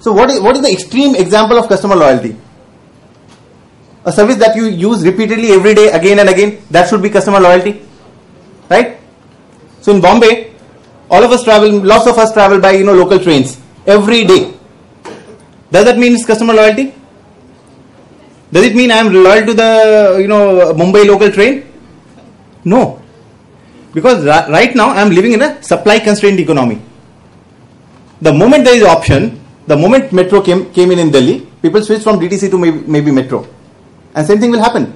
So what is the extreme example of customer loyalty? A service that you use repeatedly every day, again and again, that should be customer loyalty, right? So in Bombay, lots of us travel by local trains every day. Does that mean it's customer loyalty? Does it mean I am loyal to the Mumbai local train? No, because right now I am living in a supply constrained economy. The moment there is option, the moment metro came in Delhi, people switched from DTC to maybe metro, and same thing will happen.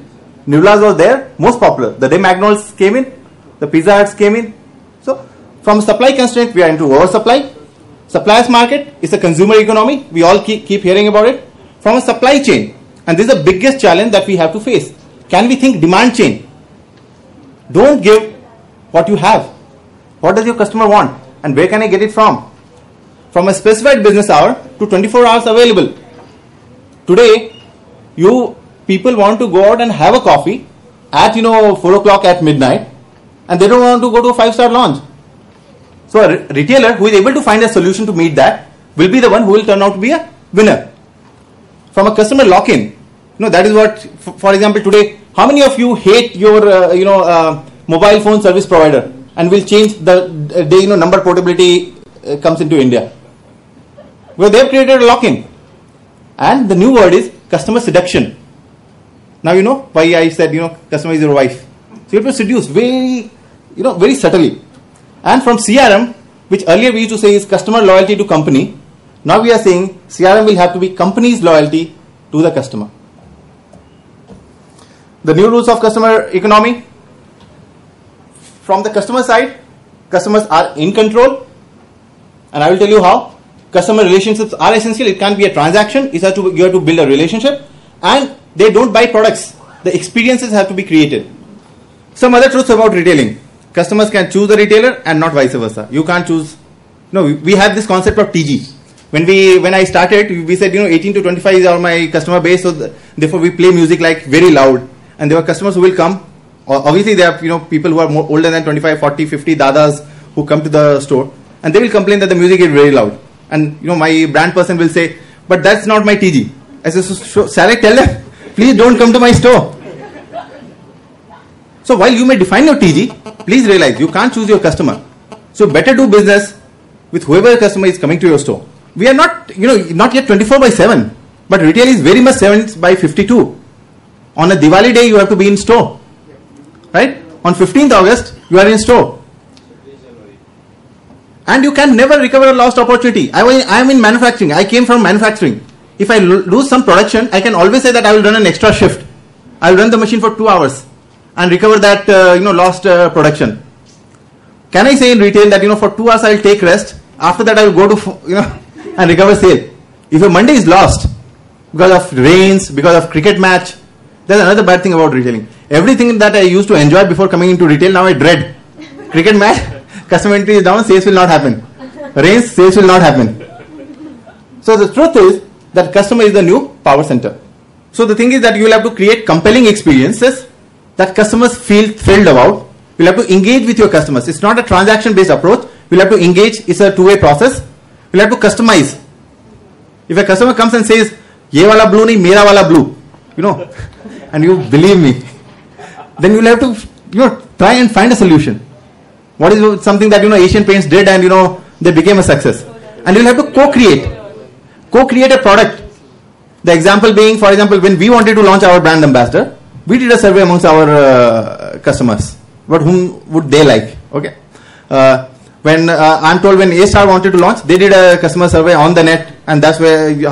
Nirula's was there, most popular. The day McDonald's came in, the Pizza Huts came in. So from supply constraint, we are into oversupply. Suppliers market is a consumer economy. We all keep hearing about it. From a supply chain, and this is the biggest challenge that we have to face. Can we think demand chain? Don't give what you have. What does your customer want? And where can I get it from? From a specified business hour to 24 hours available. Today, you people want to go out and have a coffee at 4 o'clock at midnight, and they don't want to go to a 5-star lounge. So a retailer who is able to find a solution to meet that will be the one who will turn out to be a winner. From a customer lock-in, that is what, for example, today, how many of you hate your mobile phone service provider and will change the day number portability comes into India? Well, they have created a lock-in, and the new word is customer seduction. Now you know why I said customer is your wife. So you have to seduce very subtly. And from CRM, which earlier we used to say is customer loyalty to company, now we are saying CRM will have to be company's loyalty to the customer. The new rules of customer economy. From the customer side, customers are in control, and I will tell you how. Customer relationships are essential. It can't be a transaction. You have to build a relationship, and they don't buy products. The experiences have to be created. Some other truths about retailing. Customers can choose the retailer and not vice versa. You can't choose. No, we have this concept of TG. When I started, we said 18 to 25 is my customer base, so therefore we play music like very loud. And there were customers who will come. Obviously, there are people who are more older than 25, 40, 50 dadas who come to the store, and they will complain that the music is very loud. And my brand person will say, but that's not my TG. I said, so shall I tell them, please don't come to my store? So while you may define your TG, please realize you can't choose your customer. So better do business with whoever customer is coming to your store. We are not, not yet 24/7, but retail is very much 7/52. On a Diwali day, you have to be in store, right? On 15th August, you are in store. And you can never recover a lost opportunity. I am in manufacturing. I came from manufacturing. If I lose some production, I can always say that I will run an extra shift. I will run the machine for 2 hours and recover that lost production. Can I say in retail that for 2 hours I will take rest? After that I will go to and recover sale. If your Monday is lost because of rains, because of cricket match, there's another bad thing about retailing. Everything that I used to enjoy before coming into retail, now I dread. Cricket match, customer entry is down, sales will not happen. Rains, sales will not happen. So the truth is that customer is the new power center. So the thing is that you will have to create compelling experiences that customers feel thrilled about. You'll have to engage with your customers. It's not a transaction based approach. You'll have to engage. It's a two-way process. You'll have to customize. If a customer comes and says, "Ye wala blue nahi, mera wala blue," and you believe me, then you'll have to try and find a solution. What is something that Asian Paints did and they became a success, and you'll have to co-create a product. The example being, for example, when we wanted to launch our brand ambassador, we did a survey amongst our customers. But whom would they like? Okay. I'm told when A-Star wanted to launch, they did a customer survey on the net, and that's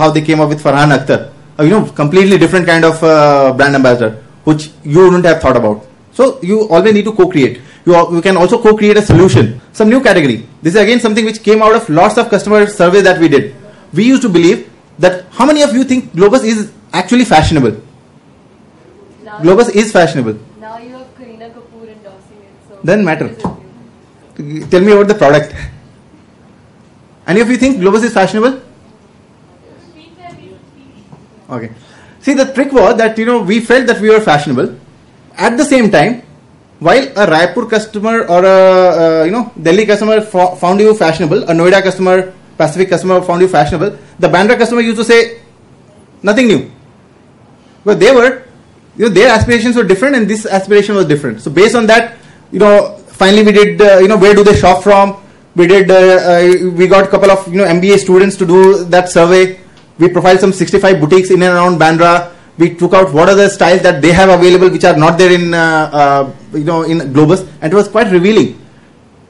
how they came up with Farhan Akhtar. Completely different kind of brand ambassador, which you wouldn't have thought about. So you always need to co-create. You can also co-create a solution, some new category. This is again something which came out of lots of customer surveys that we did. We used to believe that how many of you think Globus is actually fashionable? Now Globus is fashionable. Now you have Kareena Kapoor endorsing it. So Doesn't matter. Tell me about the product. Any of you think Globus is fashionable? Okay. See, the trick was that we felt that we were fashionable. At the same time, while a Raipur customer or a Delhi customer found you fashionable, a Noida customer Pacific customer found you fashionable. The Bandra customer used to say nothing new. But they were, their aspirations were different and this aspiration was different. So based on that, finally we did, where do they shop from? We did, we got a couple of, MBA students to do that survey. We profiled some 65 boutiques in and around Bandra. We took out what are the styles that they have available which are not there in, in Globus. And it was quite revealing.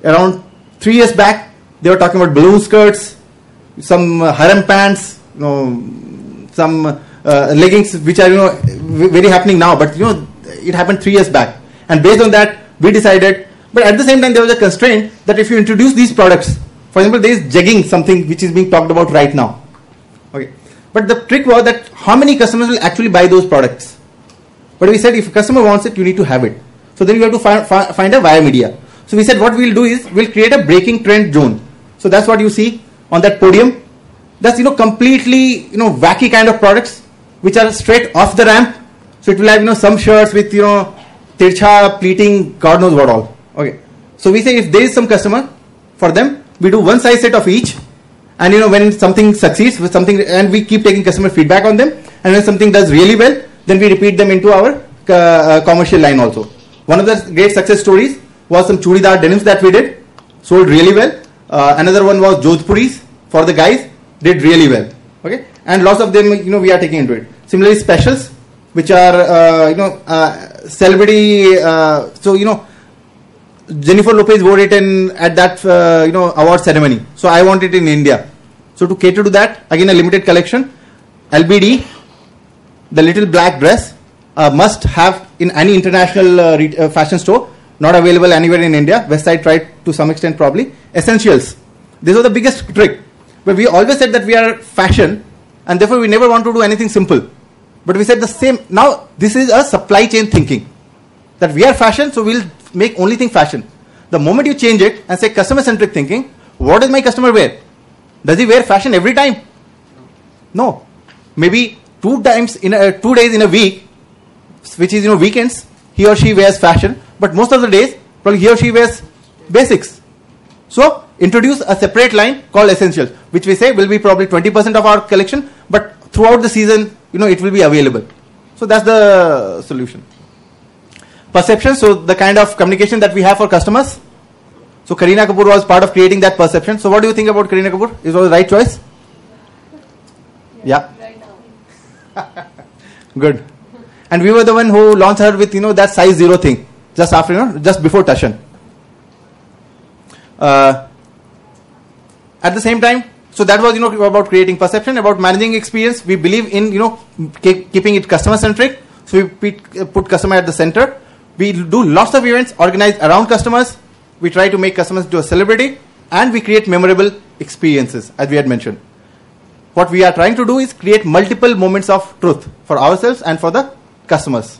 Around 3 years back, they were talking about balloon skirts, some harem pants, some leggings which are, very happening now. But, it happened 3 years back. And based on that, we decided. But at the same time, there was a constraint that if you introduce these products, for example, there is jegging, something which is being talked about right now. Okay. But the trick was that how many customers will actually buy those products. But we said if a customer wants it, you need to have it. So then you have to find a via media. So we said what we'll do is we'll create a breaking trend zone. So that's what you see on that podium. That's completely wacky kind of products which are straight off the ramp. So it will have some shirts with tircha pleating, God knows what all. Okay. So we say if there is some customer, for them, we do one size set of each. And when something succeeds with something, and we keep taking customer feedback on them. And when something does really well, then we repeat them into our commercial line also. One of the great success stories was some churidar denims that we did, sold really well. Another one was Jodhpuris for the guys, did really well. Okay. And lots of them, we are taking into it. Similarly, specials, which are, celebrity, Jennifer Lopez wore it at that award ceremony. So I want it in India. So to cater to that, again a limited collection. LBD, the little black dress, must have in any international fashion store. Not available anywhere in India. West Side tried to some extent probably. Essentials. This was the biggest trick. But we always said that we are fashion and therefore we never want to do anything simple. But we said the same. Now this is a supply chain thinking. That we are fashion, so we'll make only thing fashion. The moment you change it and say customer centric thinking, what does my customer wear? Does he wear fashion every time? No. Maybe 2 days in a week, which is weekends, he or she wears fashion, but most of the days probably he or she wears basics. So introduce a separate line called essentials, which we say will be probably 20% of our collection, but throughout the season it will be available. So that's the solution. Perception, so the kind of communication that we have for customers. So Kareena Kapoor was part of creating that perception. So what do you think about Kareena Kapoor? Is it the right choice? Yeah. Right now. Good. And we were the one who launched her with that size 0 thing just after just before Tashan. At the same time, so that was about creating perception, about managing experience. We believe in keeping it customer centric. So we put customer at the center. We do lots of events organized around customers. We try to make customers into a celebrity, and we create memorable experiences, as we had mentioned. What we are trying to do is create multiple moments of truth for ourselves and for the customers.